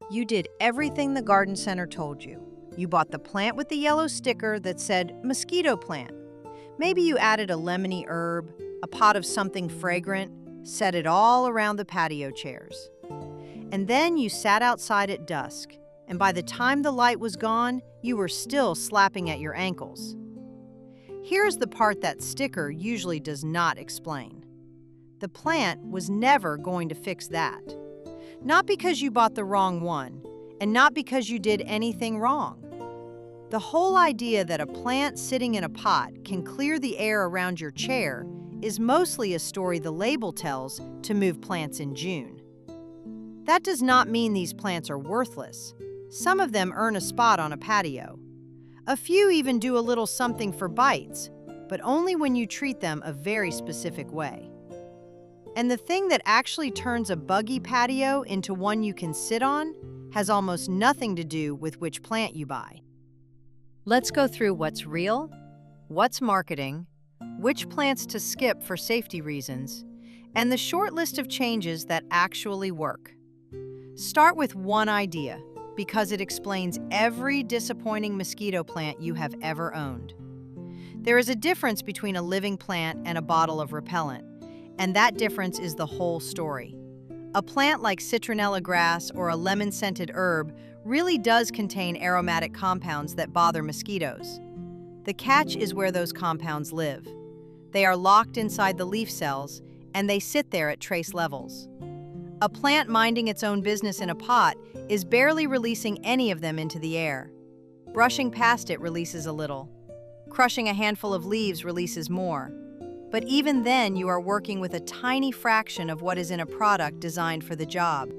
You did everything the garden center told you. You bought the plant with the yellow sticker that said mosquito plant. Maybe you added a lemony herb, a pot of something fragrant, set it all around the patio chairs. And then you sat outside at dusk, and by the time the light was gone, you were still slapping at your ankles. Here's the part that sticker usually does not explain. The plant was never going to fix that. Not because you bought the wrong one, and not because you did anything wrong. The whole idea that a plant sitting in a pot can clear the air around your chair is mostly a story the label tells to move plants in June. That does not mean these plants are worthless. Some of them earn a spot on a patio. A few even do a little something for bites, but only when you treat them a very specific way. And the thing that actually turns a buggy patio into one you can sit on has almost nothing to do with which plant you buy. Let's go through what's real, what's marketing, which plants to skip for safety reasons, and the short list of changes that actually work. Start with one idea, because it explains every disappointing mosquito plant you have ever owned. There is a difference between a living plant and a bottle of repellent, and that difference is the whole story. A plant like citronella grass or a lemon-scented herb really does contain aromatic compounds that bother mosquitoes. The catch is where those compounds live. They are locked inside the leaf cells, and they sit there at trace levels. A plant minding its own business in a pot is barely releasing any of them into the air. Brushing past it releases a little. Crushing a handful of leaves releases more. But even then, you are working with a tiny fraction of what is in a product designed for the job.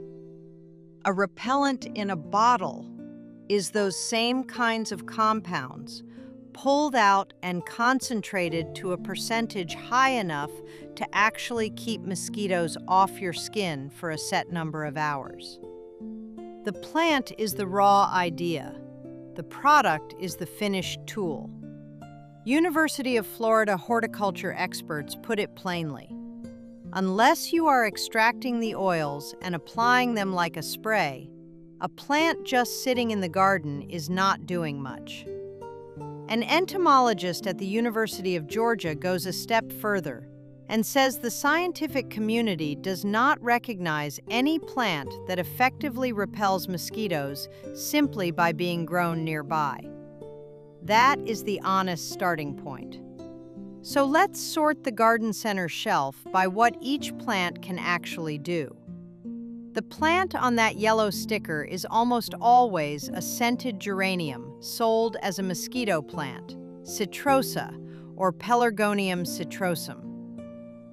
A repellent in a bottle is those same kinds of compounds, pulled out and concentrated to a percentage high enough to actually keep mosquitoes off your skin for a set number of hours. The plant is the raw idea. The product is the finished tool. University of Florida horticulture experts put it plainly. Unless you are extracting the oils and applying them like a spray, a plant just sitting in the garden is not doing much. An entomologist at the University of Georgia goes a step further and says the scientific community does not recognize any plant that effectively repels mosquitoes simply by being grown nearby. That is the honest starting point. So let's sort the garden center shelf by what each plant can actually do. The plant on that yellow sticker is almost always a scented geranium sold as a mosquito plant, Citrosa or Pelargonium citrosum.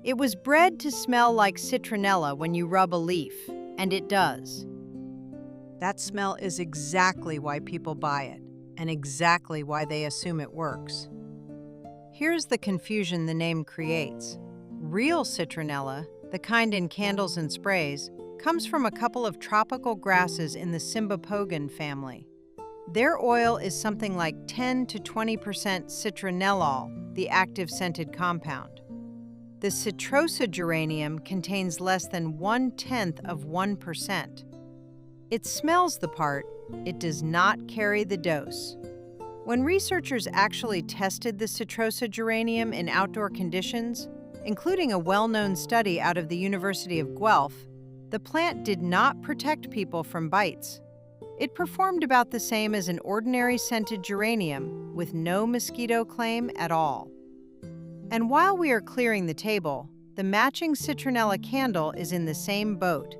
It was bred to smell like citronella when you rub a leaf, and it does. That smell is exactly why people buy it, and exactly why they assume it works. Here's the confusion the name creates. Real citronella, the kind in candles and sprays, comes from a couple of tropical grasses in the Cymbopogon family. Their oil is something like 10 to 20% citronellol, the active scented compound. The Citrosa geranium contains less than 1/10 of 1%. It smells the part, it does not carry the dose. When researchers actually tested the Citrosa geranium in outdoor conditions, including a well-known study out of the University of Guelph, the plant did not protect people from bites. It performed about the same as an ordinary scented geranium with no mosquito claim at all. And while we are clearing the table, the matching citronella candle is in the same boat.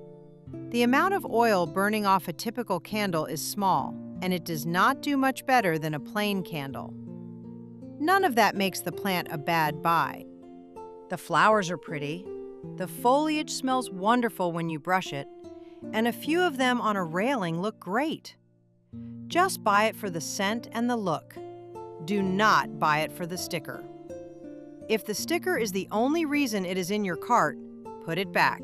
The amount of oil burning off a typical candle is small, and it does not do much better than a plain candle. None of that makes the plant a bad buy. The flowers are pretty, the foliage smells wonderful when you brush it, and a few of them on a railing look great. Just buy it for the scent and the look. Do not buy it for the sticker. If the sticker is the only reason it is in your cart, put it back.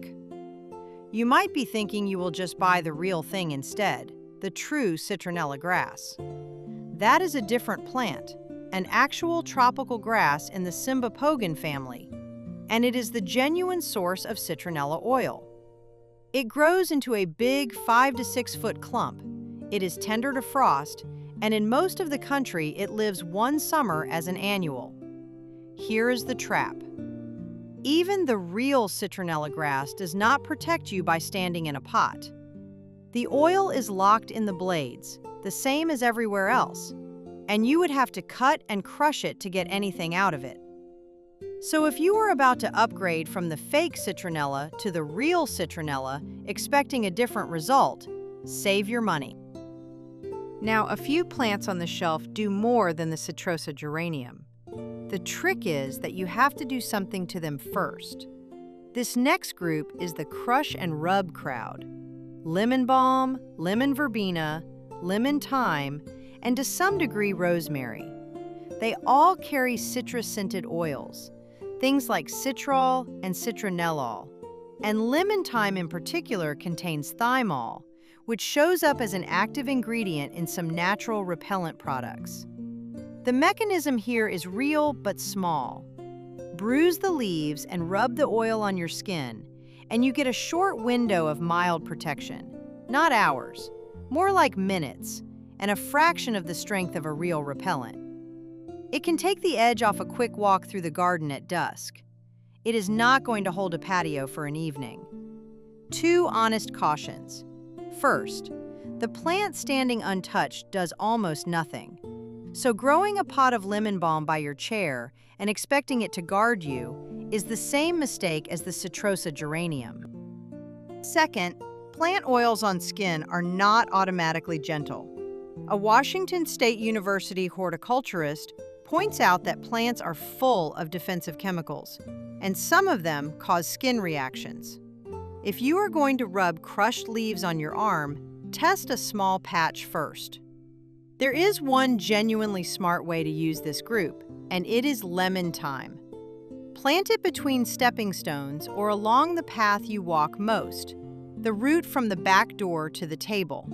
You might be thinking you will just buy the real thing instead, the true citronella grass. That is a different plant, an actual tropical grass in the Cymbopogon family, and it is the genuine source of citronella oil. It grows into a big 5 to 6 foot clump. It is tender to frost, and in most of the country, it lives one summer as an annual. Here is the trap. Even the real citronella grass does not protect you by standing in a pot. The oil is locked in the blades, the same as everywhere else, and you would have to cut and crush it to get anything out of it. So if you were about to upgrade from the fake citronella to the real citronella, expecting a different result, save your money. Now, a few plants on the shelf do more than the Citrosa geranium. The trick is that you have to do something to them first. This next group is the crush and rub crowd. Lemon balm, lemon verbena, lemon thyme, and to some degree rosemary. They all carry citrus-scented oils, things like citrol and citronellol. And lemon thyme in particular contains thymol, which shows up as an active ingredient in some natural repellent products. The mechanism here is real but small. Bruise the leaves and rub the oil on your skin, and you get a short window of mild protection. Not hours, more like minutes, and a fraction of the strength of a real repellent. It can take the edge off a quick walk through the garden at dusk. It is not going to hold a patio for an evening. 2 honest cautions. First, the plant standing untouched does almost nothing. So growing a pot of lemon balm by your chair and expecting it to guard you is the same mistake as the Citrosa geranium. Second, plant oils on skin are not automatically gentle. A Washington State University horticulturist points out that plants are full of defensive chemicals, and some of them cause skin reactions. If you are going to rub crushed leaves on your arm, test a small patch first. There is one genuinely smart way to use this group, and it is lemon thyme. Plant it between stepping stones or along the path you walk most, the route from the back door to the table.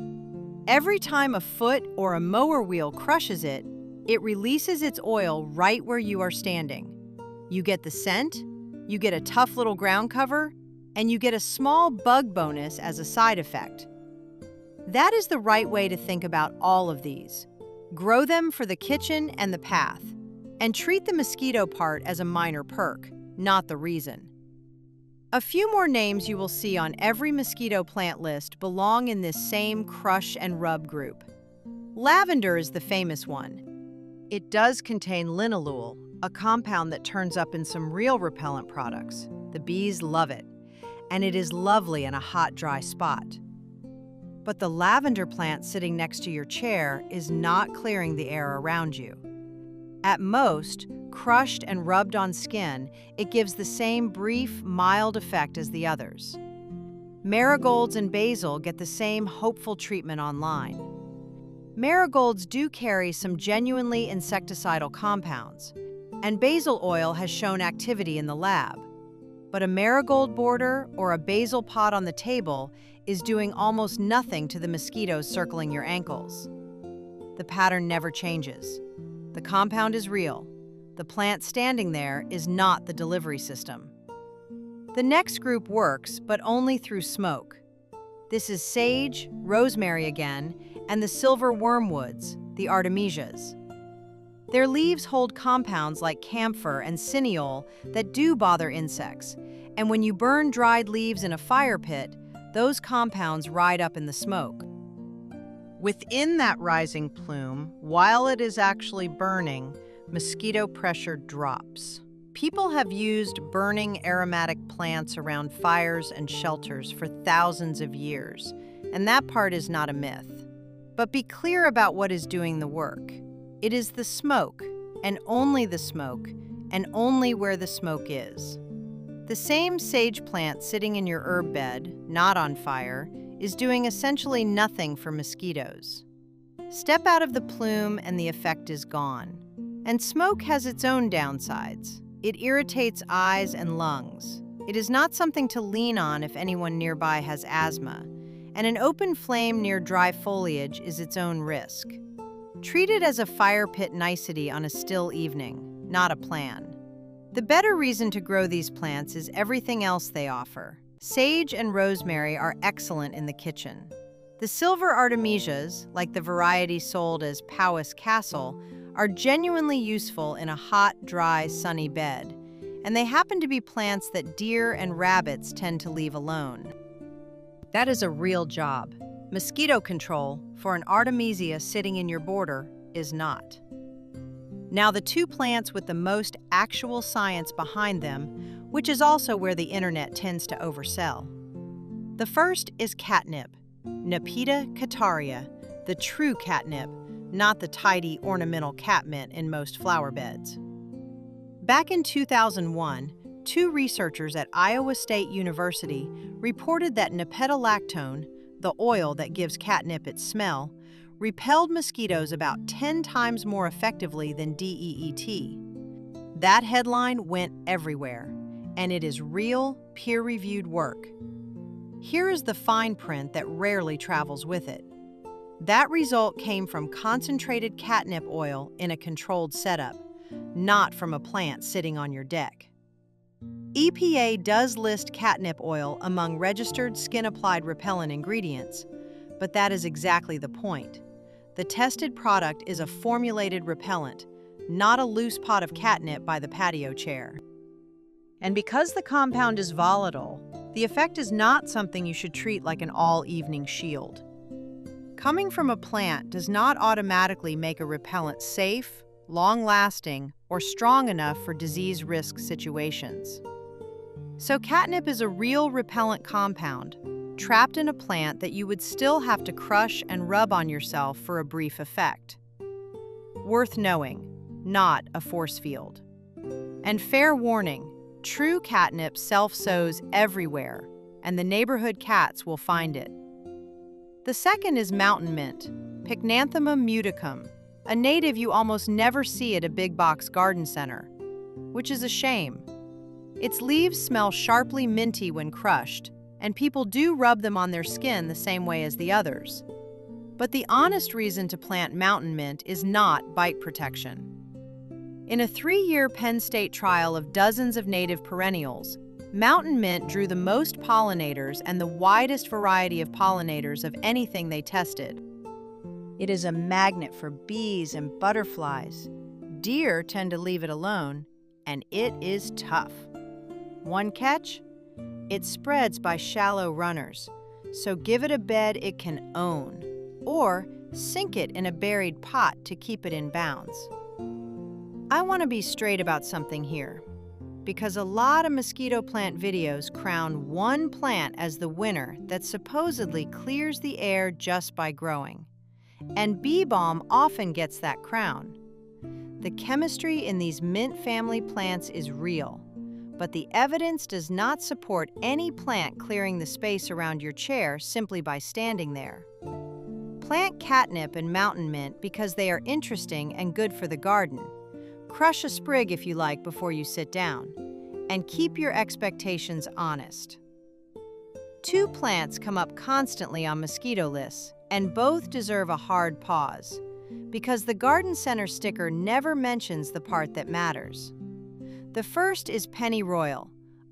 Every time a foot or a mower wheel crushes it, it releases its oil right where you are standing. You get the scent, you get a tough little ground cover, and you get a small bug bonus as a side effect. That is the right way to think about all of these. Grow them for the kitchen and the path, and treat the mosquito part as a minor perk, not the reason. A few more names you will see on every mosquito plant list belong in this same crush and rub group. Lavender is the famous one. It does contain linalool, a compound that turns up in some real repellent products. The bees love it, and it is lovely in a hot, dry spot. But the lavender plant sitting next to your chair is not clearing the air around you. At most, crushed and rubbed on skin, it gives the same brief, mild effect as the others. Marigolds and basil get the same hopeful treatment online. Marigolds do carry some genuinely insecticidal compounds, and basil oil has shown activity in the lab. But a marigold border or a basil pot on the table is doing almost nothing to the mosquitoes circling your ankles. The pattern never changes. The compound is real. The plant standing there is not the delivery system. The next group works, but only through smoke. This is sage, rosemary again, and the silver wormwoods, the artemisias. Their leaves hold compounds like camphor and cineol that do bother insects, and when you burn dried leaves in a fire pit, those compounds ride up in the smoke. Within that rising plume, while it is actually burning, mosquito pressure drops. People have used burning aromatic plants around fires and shelters for thousands of years, and that part is not a myth. But be clear about what is doing the work. It is the smoke, and only the smoke, and only where the smoke is. The same sage plant sitting in your herb bed, not on fire, is doing essentially nothing for mosquitoes. Step out of the plume and the effect is gone. And smoke has its own downsides. It irritates eyes and lungs. It is not something to lean on if anyone nearby has asthma, and an open flame near dry foliage is its own risk. Treat it as a fire pit nicety on a still evening, not a plan. The better reason to grow these plants is everything else they offer. Sage and rosemary are excellent in the kitchen. The silver artemisias, like the variety sold as Powys Castle, are genuinely useful in a hot, dry, sunny bed, and they happen to be plants that deer and rabbits tend to leave alone. That is a real job. Mosquito control for an artemisia sitting in your border is not. Now, the two plants with the most actual science behind them, which is also where the internet tends to oversell. The first is catnip, Nepeta cataria, the true catnip, not the tidy ornamental catmint in most flower beds. Back in 2001, two researchers at Iowa State University reported that nepeta-lactone, the oil that gives catnip its smell, repelled mosquitoes about 10 times more effectively than DEET. That headline went everywhere, and it is real, peer-reviewed work. Here is the fine print that rarely travels with it. That result came from concentrated catnip oil in a controlled setup, not from a plant sitting on your deck. EPA does list catnip oil among registered skin-applied repellent ingredients, but that is exactly the point. The tested product is a formulated repellent, not a loose pot of catnip by the patio chair. And because the compound is volatile, the effect is not something you should treat like an all-evening shield. Coming from a plant does not automatically make a repellent safe, long-lasting, or strong enough for disease risk situations. So catnip is a real repellent compound, trapped in a plant that you would still have to crush and rub on yourself for a brief effect. Worth knowing, not a force field. And fair warning, true catnip self-sows everywhere, and the neighborhood cats will find it. The second is mountain mint, Pycnanthemum muticum, a native you almost never see at a big box garden center, which is a shame. Its leaves smell sharply minty when crushed, and people do rub them on their skin the same way as the others. But the honest reason to plant mountain mint is not bite protection. In a 3-year Penn State trial of dozens of native perennials, mountain mint drew the most pollinators and the widest variety of pollinators of anything they tested. It is a magnet for bees and butterflies. Deer tend to leave it alone, and it is tough. One catch? It spreads by shallow runners, so give it a bed it can own, or sink it in a buried pot to keep it in bounds. I want to be straight about something here, because a lot of mosquito plant videos crown one plant as the winner that supposedly clears the air just by growing. And bee balm often gets that crown. The chemistry in these mint family plants is real, but the evidence does not support any plant clearing the space around your chair simply by standing there. Plant catnip and mountain mint because they are interesting and good for the garden. Crush a sprig if you like before you sit down, and keep your expectations honest. Two plants come up constantly on mosquito lists, and both deserve a hard pause, because the garden center sticker never mentions the part that matters. The first is Pennyroyal,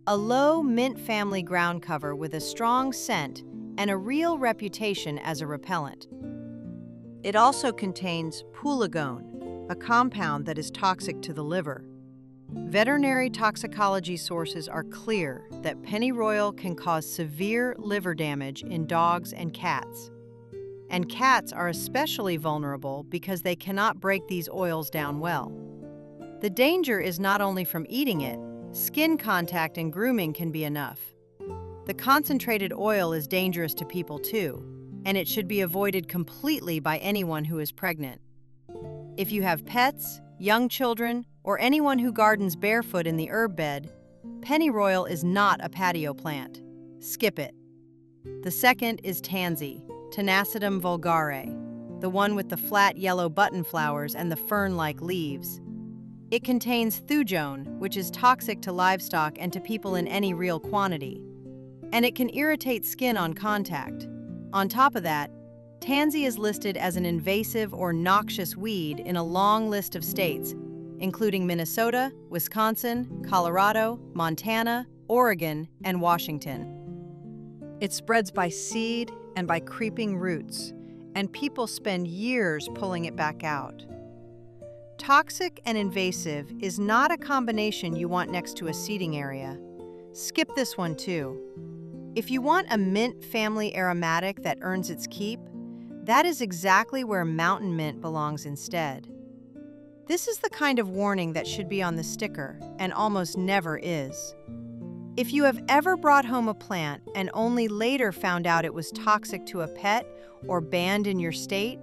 a low mint family ground cover with a strong scent and a real reputation as a repellent. It also contains pulegone, a compound that is toxic to the liver. Veterinary toxicology sources are clear that Pennyroyal can cause severe liver damage in dogs and cats. And cats are especially vulnerable because they cannot break these oils down well. The danger is not only from eating it, skin contact and grooming can be enough. The concentrated oil is dangerous to people too, and it should be avoided completely by anyone who is pregnant. If you have pets, young children, or anyone who gardens barefoot in the herb bed, Pennyroyal is not a patio plant. Skip it. The second is tansy, Tanacidum vulgare, the one with the flat yellow button flowers and the fern-like leaves. It contains thujone, which is toxic to livestock and to people in any real quantity. And it can irritate skin on contact. On top of that, tansy is listed as an invasive or noxious weed in a long list of states, including Minnesota, Wisconsin, Colorado, Montana, Oregon, and Washington. It spreads by seed and by creeping roots, and people spend years pulling it back out. Toxic and invasive is not a combination you want next to a seating area. Skip this one too. If you want a mint family aromatic that earns its keep, that is exactly where mountain mint belongs instead. This is the kind of warning that should be on the sticker and almost never is. If you have ever brought home a plant and only later found out it was toxic to a pet or banned in your state,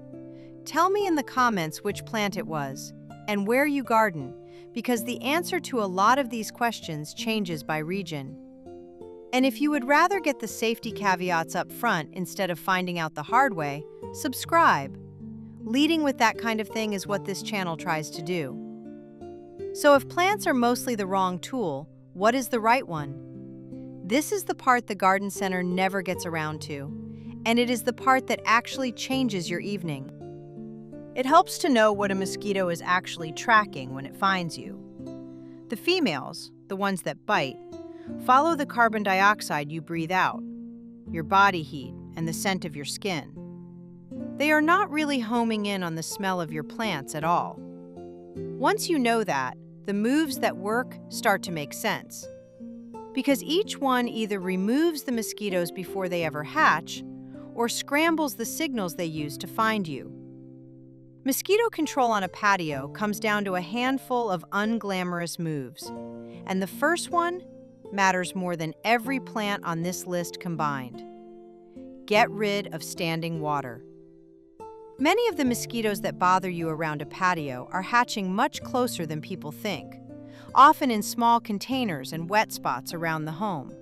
tell me in the comments which plant it was and where you garden, because the answer to a lot of these questions changes by region. And if you would rather get the safety caveats up front instead of finding out the hard way, subscribe. Leading with that kind of thing is what this channel tries to do. So if plants are mostly the wrong tool, what is the right one? This is the part the garden center never gets around to, and it is the part that actually changes your evening. It helps to know what a mosquito is actually tracking when it finds you. The females, the ones that bite, follow the carbon dioxide you breathe out, your body heat, and the scent of your skin. They are not really homing in on the smell of your plants at all. Once you know that, the moves that work start to make sense. Because each one either removes the mosquitoes before they ever hatch, or scrambles the signals they use to find you. Mosquito control on a patio comes down to a handful of unglamorous moves, and the first one matters more than every plant on this list combined. Get rid of standing water. Many of the mosquitoes that bother you around a patio are hatching much closer than people think, often in small containers and wet spots around the home.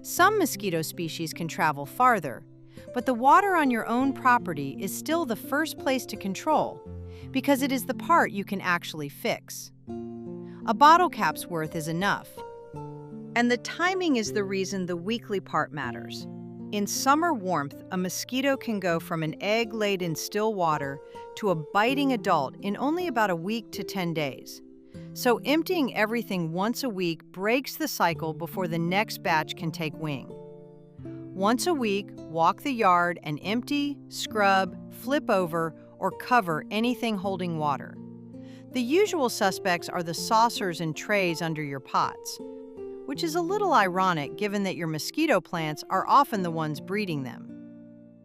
Some mosquito species can travel farther, but the water on your own property is still the first place to control because it is the part you can actually fix. A bottle cap's worth is enough. And the timing is the reason the weekly part matters. In summer warmth, a mosquito can go from an egg laid in still water to a biting adult in only about a week to 10 days. So emptying everything once a week breaks the cycle before the next batch can take wing. Once a week, walk the yard and empty, scrub, flip over, or cover anything holding water. The usual suspects are the saucers and trays under your pots, which is a little ironic given that your mosquito plants are often the ones breeding them.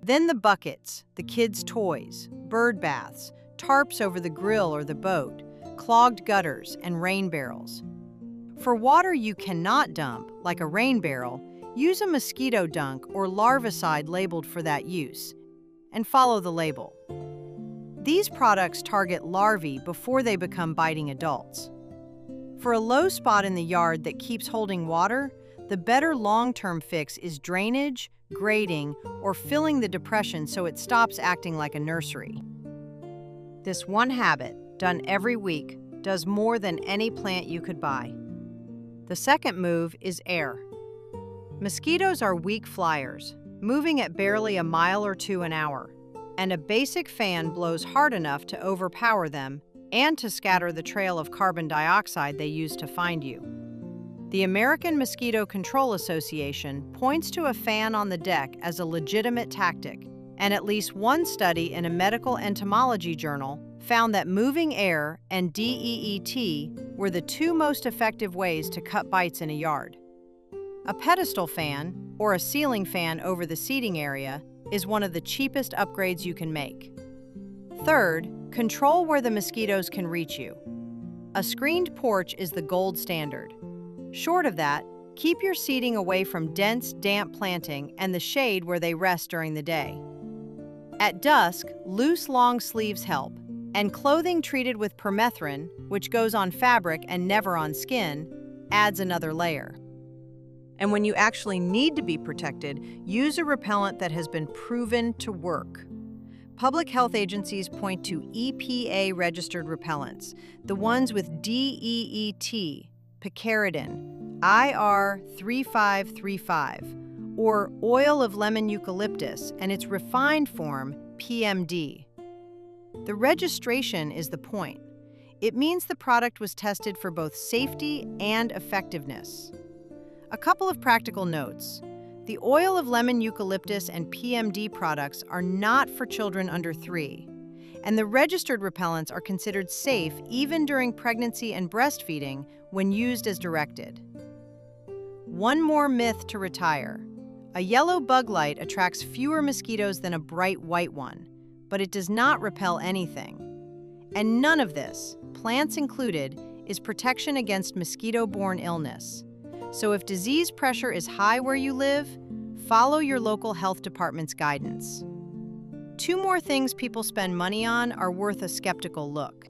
Then the buckets, the kids' toys, bird baths, tarps over the grill or the boat, clogged gutters, and rain barrels. For water you cannot dump, like a rain barrel, use a mosquito dunk or larvicide labeled for that use, and follow the label. These products target larvae before they become biting adults. For a low spot in the yard that keeps holding water, the better long-term fix is drainage, grading, or filling the depression so it stops acting like a nursery. This one habit, done every week, does more than any plant you could buy. The second move is air. Mosquitoes are weak flyers, moving at barely a mile or two an hour, and a basic fan blows hard enough to overpower them and to scatter the trail of carbon dioxide they use to find you. The American Mosquito Control Association points to a fan on the deck as a legitimate tactic, and at least one study in a medical entomology journal found that moving air and DEET were the two most effective ways to cut bites in a yard. A pedestal fan, or a ceiling fan over the seating area, is one of the cheapest upgrades you can make. Third, control where the mosquitoes can reach you. A screened porch is the gold standard. Short of that, keep your seating away from dense, damp planting and the shade where they rest during the day. At dusk, loose long sleeves help, and clothing treated with permethrin, which goes on fabric and never on skin, adds another layer. And when you actually need to be protected, use a repellent that has been proven to work. Public health agencies point to EPA-registered repellents, the ones with DEET, picaridin, IR3535, or oil of lemon eucalyptus and its refined form, PMD. The registration is the point. It means the product was tested for both safety and effectiveness. A couple of practical notes. The oil of lemon eucalyptus and PMD products are not for children under 3, and the registered repellents are considered safe even during pregnancy and breastfeeding when used as directed. One more myth to retire. A yellow bug light attracts fewer mosquitoes than a bright white one, but it does not repel anything. And none of this, plants included, is protection against mosquito-borne illness. So if disease pressure is high where you live, follow your local health department's guidance. 2 more things people spend money on are worth a skeptical look.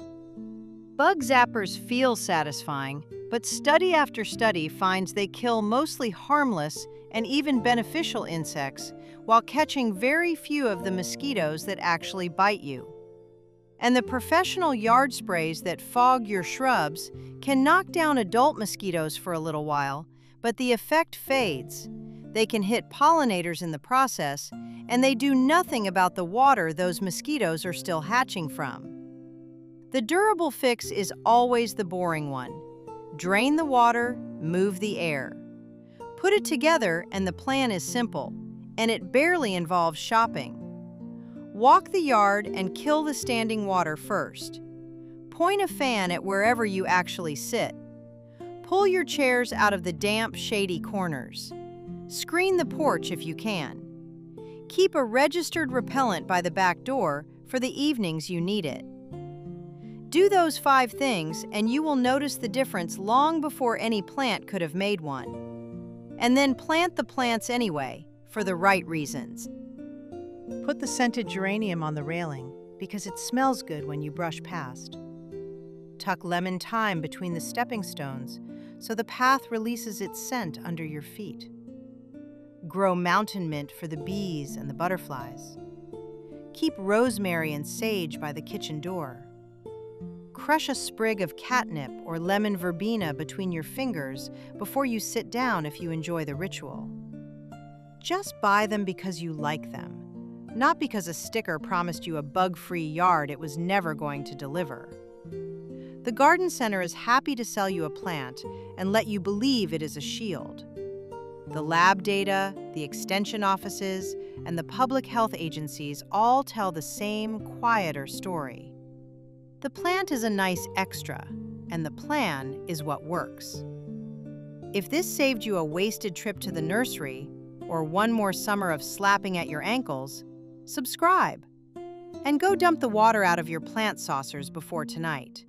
Bug zappers feel satisfying, but study after study finds they kill mostly harmless and even beneficial insects while catching very few of the mosquitoes that actually bite you. And the professional yard sprays that fog your shrubs can knock down adult mosquitoes for a little while, but the effect fades. They can hit pollinators in the process, and they do nothing about the water those mosquitoes are still hatching from. The durable fix is always the boring one. Drain the water, move the air. Put it together and the plan is simple, and it barely involves shopping. Walk the yard and kill the standing water first. Point a fan at wherever you actually sit. Pull your chairs out of the damp, shady corners. Screen the porch if you can. Keep a registered repellent by the back door for the evenings you need it. Do those 5 things and you will notice the difference long before any plant could have made one. And then plant the plants anyway, for the right reasons. Put the scented geranium on the railing because it smells good when you brush past. Tuck lemon thyme between the stepping stones so the path releases its scent under your feet. Grow mountain mint for the bees and the butterflies. Keep rosemary and sage by the kitchen door. Crush a sprig of catnip or lemon verbena between your fingers before you sit down if you enjoy the ritual. Just buy them because you like them, not because a sticker promised you a bug-free yard it was never going to deliver. The garden center is happy to sell you a plant and let you believe it is a shield. The lab data, the extension offices, and the public health agencies all tell the same, quieter story. The plant is a nice extra, and the plan is what works. If this saved you a wasted trip to the nursery, or one more summer of slapping at your ankles, subscribe. And go dump the water out of your plant saucers before tonight.